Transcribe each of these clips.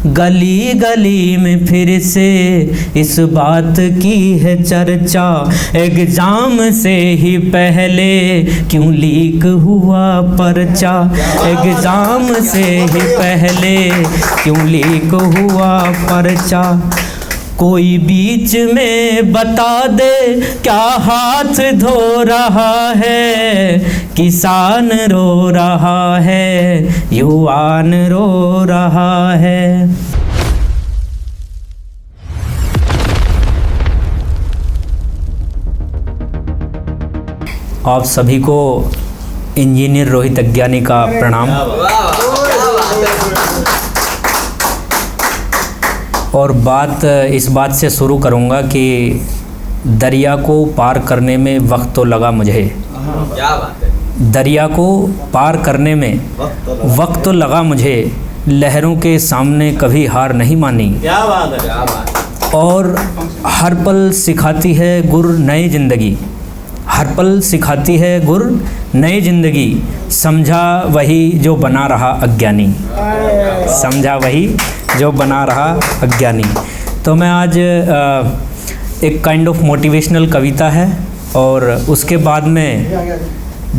गली गली में फिर से इस बात की है चर्चा, एग्जाम से ही पहले क्यों लीक हुआ पर्चा, एग्जाम से ही पहले क्यों लीक हुआ पर्चा। कोई बीच में बता दे क्या हाथ धो रहा है, किसान रो रहा है, युवान रो रहा है। आप सभी को इंजीनियर रोहित अज्ञानी का प्रणाम। और बात इस बात से शुरू करूंगा कि दरिया को पार करने में वक्त तो लगा मुझे। क्या बात है। दरिया को पार करने में वक्त तो लगा मुझे, लहरों के सामने कभी हार नहीं मानी। क्या बात है, क्या बात है। और हर पल सिखाती है गुर नई ज़िंदगी, हर पल सिखाती है गुर नई ज़िंदगी, समझा वही जो बना रहा अज्ञानी, समझा वही जो बना रहा अज्ञानी। तो मैं आज एक काइंड ऑफ मोटिवेशनल कविता है और उसके बाद में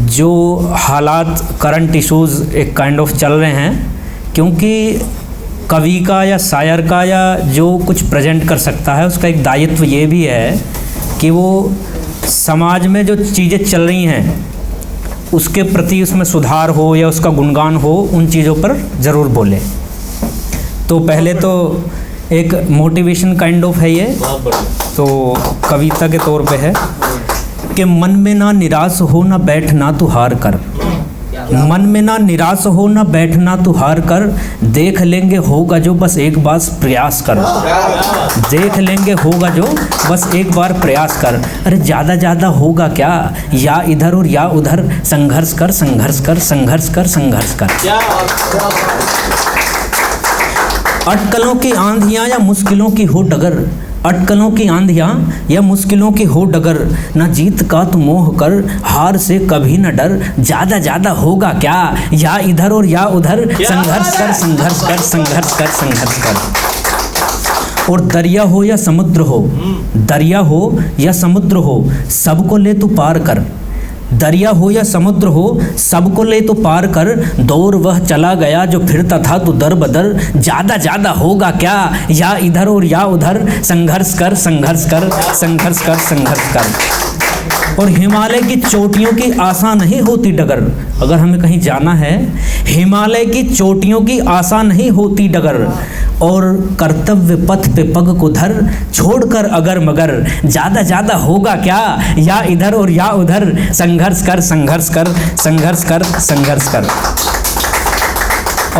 जो हालात करंट इश्यूज़ एक काइंड ऑफ चल रहे हैं, क्योंकि कवि का या शायर का या जो कुछ प्रेजेंट कर सकता है उसका एक दायित्व ये भी है कि वो समाज में जो चीज़ें चल रही हैं उसके प्रति उसमें सुधार हो या उसका गुणगान हो, उन चीज़ों पर ज़रूर बोले। तो पहले तो एक मोटिवेशन काइंड ऑफ है ये, तो कविता के तौर पे है कि मन में ना निराश हो ना बैठना तू हार कर, मन में ना निराश हो ना बैठना तू हार कर, देख लेंगे होगा जो बस एक बार प्रयास कर, देख लेंगे होगा जो बस एक बार प्रयास कर। अरे ज़्यादा होगा क्या, या इधर और या उधर, संघर्ष कर संघर्ष कर संघर्ष कर संघर्ष कर। अटकलों की आंधियाँ या मुश्किलों की हो डगर, अटकलों की आंधियाँ या मुश्किलों की हो डगर, न जीत का तू मोह कर, हार से कभी न डर, ज़्यादा होगा क्या, या इधर और या उधर, संघर्ष कर संघर्ष कर संघर्ष कर संघर्ष कर। और दरिया हो या समुद्र हो, दरिया हो या समुद्र हो, सबको ले तू पार कर, दरिया हो या समुद्र हो, सबको ले तो पार कर, दौर वह चला गया जो फिरता था तू दर बदर, ज़्यादा होगा क्या, या इधर और या उधर, संघर्ष कर संघर्ष कर संघर्ष कर संघर्ष कर। और हिमालय की चोटियों की आशा नहीं होती डगर, अगर हमें कहीं जाना है, हिमालय की चोटियों की आशा नहीं होती डगर, और कर्तव्य पथ पे पग को धर, छोड़कर अगर मगर, ज़्यादा होगा क्या, या इधर और या उधर, संघर्ष कर संघर्ष कर संघर्ष कर संघर्ष कर।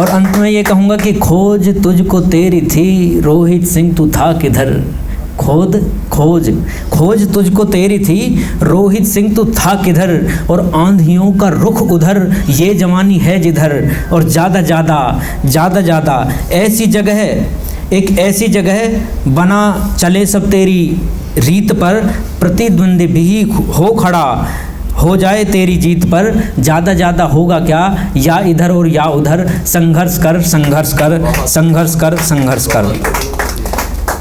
और अंत में ये कहूँगा कि खोज तुझको तेरी थी, रोहित सिंह तू था किधर, खोज तुझको तेरी थी, रोहित सिंह तू था किधर, और आंधियों का रुख उधर, ये जवानी है जिधर, और ज़्यादा ऐसी जगह, एक ऐसी जगह बना चले सब तेरी रीत पर, प्रतिद्वंदी भी हो खड़ा हो जाए तेरी जीत पर, ज़्यादा होगा क्या, या इधर और या उधर, संघर्ष कर संघर्ष कर संघर्ष कर संघर्ष कर।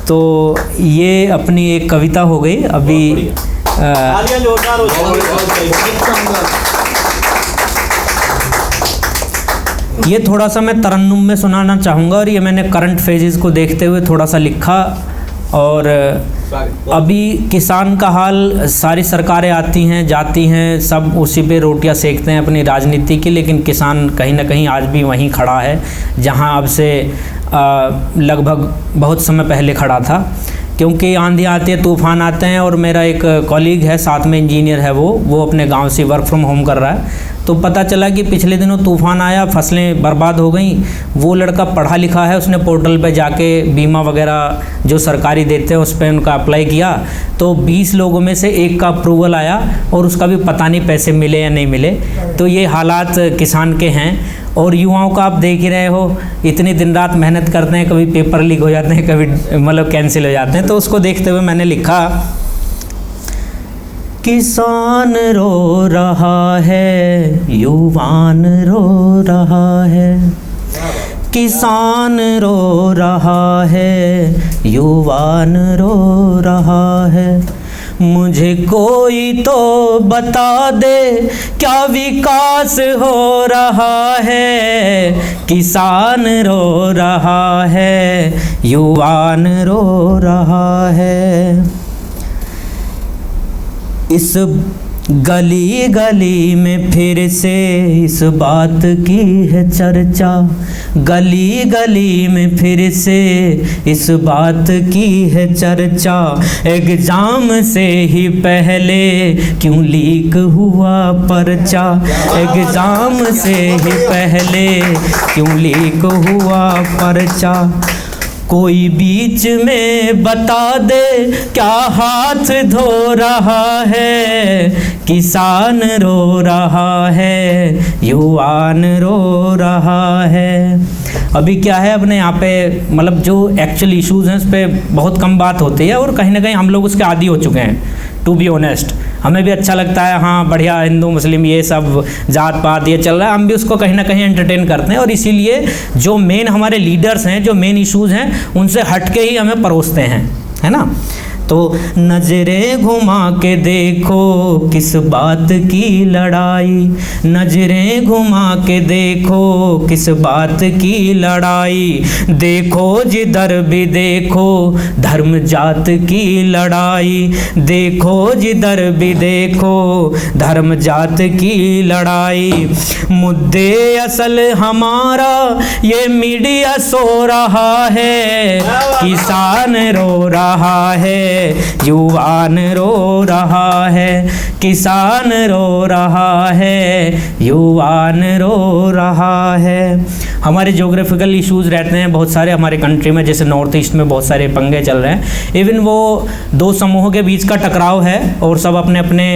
तो ये अपनी एक कविता हो गई। अभी ये थोड़ा सा मैं तरन्नुम में सुनाना चाहूँगा, और ये मैंने करंट फेजेस को देखते हुए थोड़ा सा लिखा। और अभी किसान का हाल, सारी सरकारें आती हैं जाती हैं, सब उसी पे रोटियां सेकते हैं अपनी राजनीति की, लेकिन किसान कहीं ना कहीं आज भी वहीं खड़ा है जहां अब से लगभग बहुत समय पहले खड़ा था। क्योंकि आंधी आती है, तूफ़ान आते हैं, और मेरा एक कॉलीग है साथ में इंजीनियर है, वो अपने गांव से वर्क फ्रॉम होम कर रहा है। तो पता चला कि पिछले दिनों तूफ़ान आया, फसलें बर्बाद हो गई। वो लड़का पढ़ा लिखा है, उसने पोर्टल पे जाके बीमा वगैरह जो सरकारी देते हैं उस पर उनका अप्लाई किया, तो 20 लोगों में से एक का अप्रूवल आया, और उसका भी पता नहीं पैसे मिले या नहीं मिले। तो ये हालात किसान के हैं। और युवाओं का आप देख ही रहे हो, इतनी दिन रात मेहनत करते हैं, कभी पेपर लीक हो जाते हैं, कभी मतलब कैंसिल हो जाते हैं। तो उसको देखते हुए मैंने लिखा, किसान रो रहा है, युवान रो रहा है, किसान रो रहा है, युवान रो रहा है। मुझे कोई तो बता दे क्या विकास हो रहा है। किसान रो रहा है, युवान रो रहा है। इस गली गली में फिर से इस बात की है चर्चा। गली गली में फिर से इस बात की है चर्चा। एग्जाम से ही पहले क्यों लीक हुआ पर्चा। एग्जाम से ही पहले क्यों लीक हुआ पर्चा। कोई बीच में बता दे क्या हाथ धो रहा है। किसान रो रहा है, युवान रो रहा है। अभी क्या है, अपने यहाँ पे मतलब जो एक्चुअल इश्यूज हैं उस पर बहुत कम बात होती है और कहीं ना कहीं हम लोग उसके आदी हो चुके हैं। टू बी ऑनेस्ट, हमें भी अच्छा लगता है, हाँ बढ़िया, हिंदू मुस्लिम ये सब जात पात ये चल रहा है, हम भी उसको कहीं ना कहीं एंटरटेन करते हैं। और इसीलिए जो मेन हमारे लीडर्स हैं, जो मेन इश्यूज हैं, उनसे हट के ही हमें परोसते हैं, है ना। तो नजरें घुमा के देखो किस बात की लड़ाई। नजरें घुमा के देखो किस बात की लड़ाई। देखो जिधर भी देखो धर्म जात की लड़ाई। देखो जिधर भी देखो धर्म जात की लड़ाई। मुद्दे असल हमारा ये मीडिया सो रहा है। किसान रो रहा है, युवान रो रहा है। किसान रो रहा है, युवान रो रहा है। हमारे ज्योग्राफिकल इश्यूज रहते हैं बहुत सारे हमारे कंट्री में, जैसे नॉर्थ ईस्ट में बहुत सारे पंगे चल रहे हैं। इवन वो दो समूहों के बीच का टकराव है और सब अपने अपने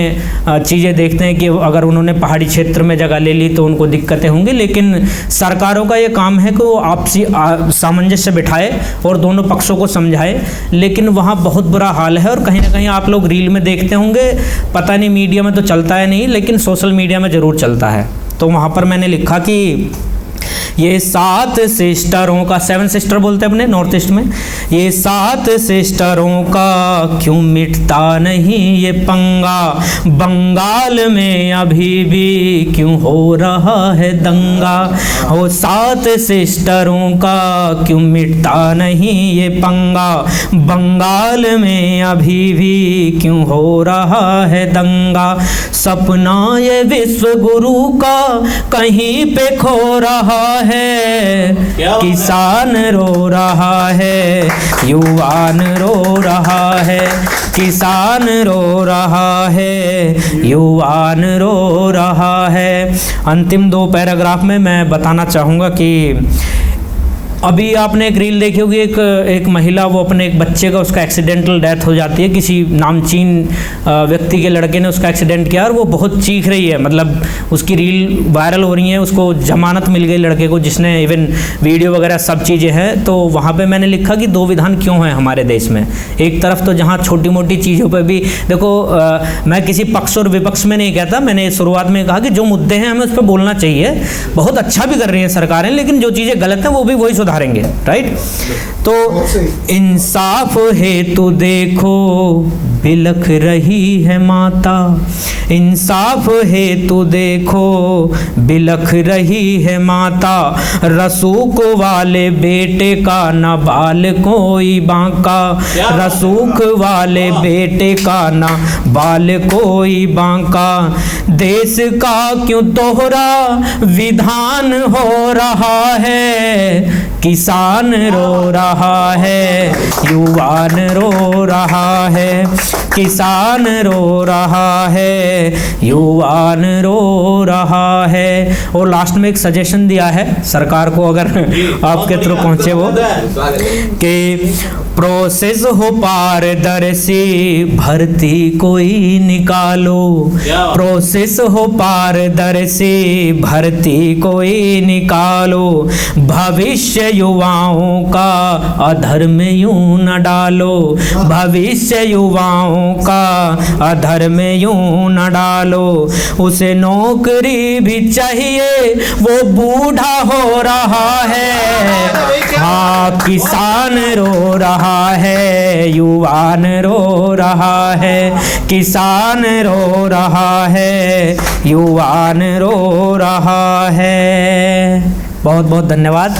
चीज़ें देखते हैं कि अगर उन्होंने पहाड़ी क्षेत्र में जगह ले ली तो उनको दिक्कतें होंगी। लेकिन सरकारों का ये काम है कि वो आपसी सामंजस्य बिठाए और दोनों पक्षों को समझाए। लेकिन वहाँ बहुत बुरा हाल है और कहीं ना कहीं आप लोग रील में देखते होंगे, पता नहीं मीडिया में तो चलता है नहीं, लेकिन सोशल मीडिया में ज़रूर चलता है। तो वहाँ पर मैंने लिखा कि ये 7 सिस्टरों का, 7 सिस्टर बोलते हैं अपने नॉर्थ ईस्ट में, ये 7 सिस्टरों का क्यों मिटता नहीं ये पंगा। बंगाल में अभी भी क्यों हो रहा है दंगा। वो 7 सिस्टरों का क्यों मिटता नहीं ये पंगा। बंगाल में अभी भी क्यों हो रहा है दंगा। सपना ये विश्व गुरु का कहीं पे खो रहा है। किसान रो रहा है, युवान रो रहा है। किसान रो रहा है, युवान रो रहा है। अंतिम 2 पैराग्राफ में मैं बताना चाहूँगा कि अभी आपने एक रील देखी होगी, एक महिला, वो अपने एक बच्चे का, उसका एक्सीडेंटल डेथ हो जाती है। किसी नामचीन व्यक्ति के लड़के ने उसका एक्सीडेंट किया और वो बहुत चीख रही है, मतलब उसकी रील वायरल हो रही है। उसको जमानत मिल गई लड़के को, जिसने इवन वीडियो वगैरह सब चीज़ें हैं। तो वहाँ पे मैंने लिखा कि 2 विधान क्यों हैं हमारे देश में। एक तरफ तो जहाँ छोटी मोटी चीज़ों पर भी देखो, मैं किसी पक्ष और विपक्ष में नहीं कहता, मैंने शुरुआत में कहा कि जो मुद्दे हैं हमें उस पर बोलना चाहिए। बहुत अच्छा भी कर रही हैं सरकारें, लेकिन जो चीज़ें गलत हैं वो भी वही सुधारेंगे, राइट। तो इंसाफ हेतु देखो बिलख रही है माता। इंसाफ हेतु देखो बिलख रही है माता। रसूख वाले बेटे का न बाल कोई बांका। रसूख वाले बेटे का न बाल कोई बांका। देश का क्यों दोहरा विधान हो रहा है। किसान रो रहा है, युवान रो रहा है। किसान रो रहा है, युवान रो रहा है। और लास्ट में एक सजेशन दिया है सरकार को, अगर आपके थ्रू पहुंचे वो, कि प्रोसेस हो पारदर्शी, भर्ती कोई निकालो। प्रोसेस हो पारदर्शी, भर्ती कोई निकालो। भविष्य युवाओं का अधर्म यूं न डालो, भविष्य युवाओं का अधर्म यूं न डालो। उसे नौकरी भी चाहिए, वो बूढ़ा हो रहा है। हाँ, किसान रो रहा है, युवान रो रहा है, किसान रो रहा है, युवान रो रहा है। बहुत बहुत धन्यवाद।